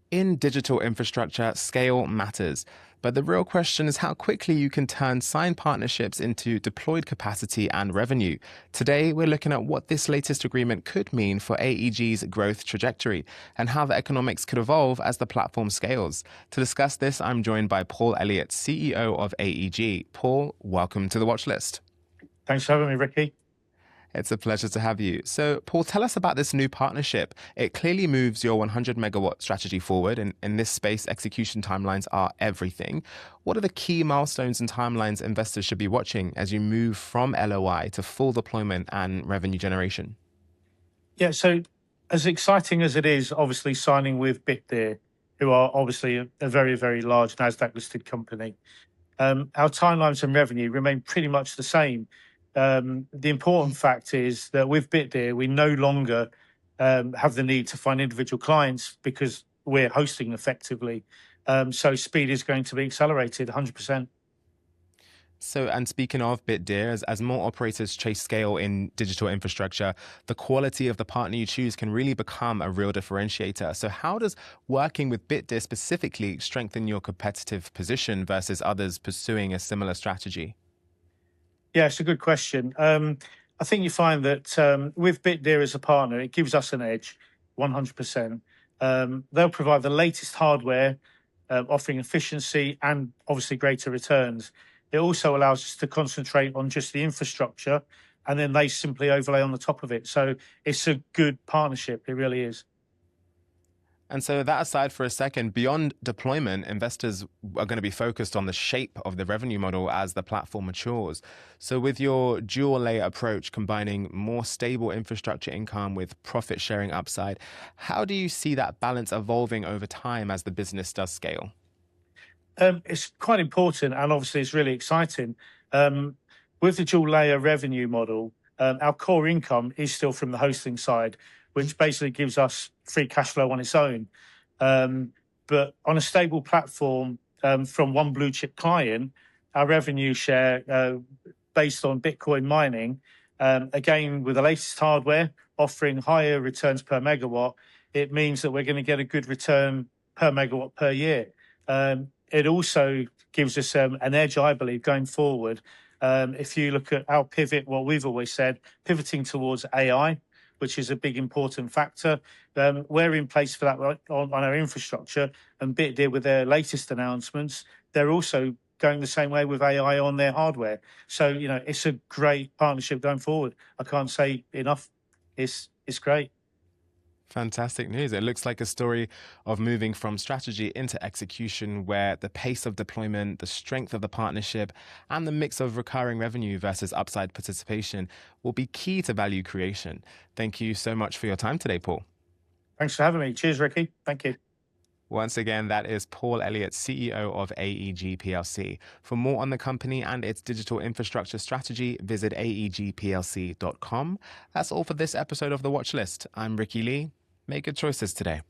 In digital infrastructure, scale matters. But the real question is how quickly you can turn signed partnerships into deployed capacity and revenue. Today, we're looking at what this latest agreement could mean for AEG's growth trajectory and how the economics could evolve as the platform scales. To discuss this, I'm joined by Paul Elliot, CEO of AEG. Paul, welcome to the Watchlist. Thanks for having me, Ricky. It's a pleasure to have you. So, Paul, tell us about this new partnership. It clearly moves your 100 megawatt strategy forward. And in this space, execution timelines are everything. What are the key milestones and timelines investors should be watching as you move from LOI to full deployment and revenue generation? Yeah, so as exciting as it is, obviously signing with Bitdeer, who are obviously a very, very large NASDAQ listed company, our timelines and revenue remain pretty much the same. The important fact is that with Bitdeer, we no longer have the need to find individual clients because we're hosting effectively. So speed is going to be accelerated 100%. So, and speaking of Bitdeer, as more operators chase scale in digital infrastructure, the quality of the partner you choose can really become a real differentiator. So, how does working with Bitdeer specifically strengthen your competitive position versus others pursuing a similar strategy? Yeah, it's a good question. I think you find that with Bitdeer as a partner, it gives us an edge, 100%. They'll provide the latest hardware, offering efficiency and obviously greater returns. It also allows us to concentrate on just the infrastructure, and then they simply overlay on the top of it. So it's a good partnership. It really is. And so, that aside for a second, beyond deployment, investors are going to be focused on the shape of the revenue model as the platform matures. So, with your dual layer approach, combining more stable infrastructure income with profit sharing upside, how do you see that balance evolving over time as the business does scale? It's quite important, and obviously it's really exciting. With the dual layer revenue model, our core income is still from the hosting side, which basically gives us free cash flow on its own. But on a stable platform from one blue chip client, our revenue share based on Bitcoin mining, again with the latest hardware offering higher returns per megawatt, it means that we're going to get a good return per megawatt per year. It also gives us an edge, I believe, going forward. If you look at our pivot, what we've always said, pivoting towards AI, which is a big important factor. We're in place for that on our infrastructure, and Bitdeer with their latest announcements, they're also going the same way with AI on their hardware. So, it's a great partnership going forward. I can't say enough. It's great. Fantastic news. It looks like a story of moving from strategy into execution where the pace of deployment, the strength of the partnership, and the mix of recurring revenue versus upside participation will be key to value creation. Thank you so much for your time today, Paul. Thanks for having me. Cheers, Ricky. Thank you. Once again, that is Paul Elliot, CEO of AEG Plc. For more on the company and its digital infrastructure strategy, visit aegplc.com. That's all for this episode of The Watchlist. I'm Ricky Lee. Make good choices today.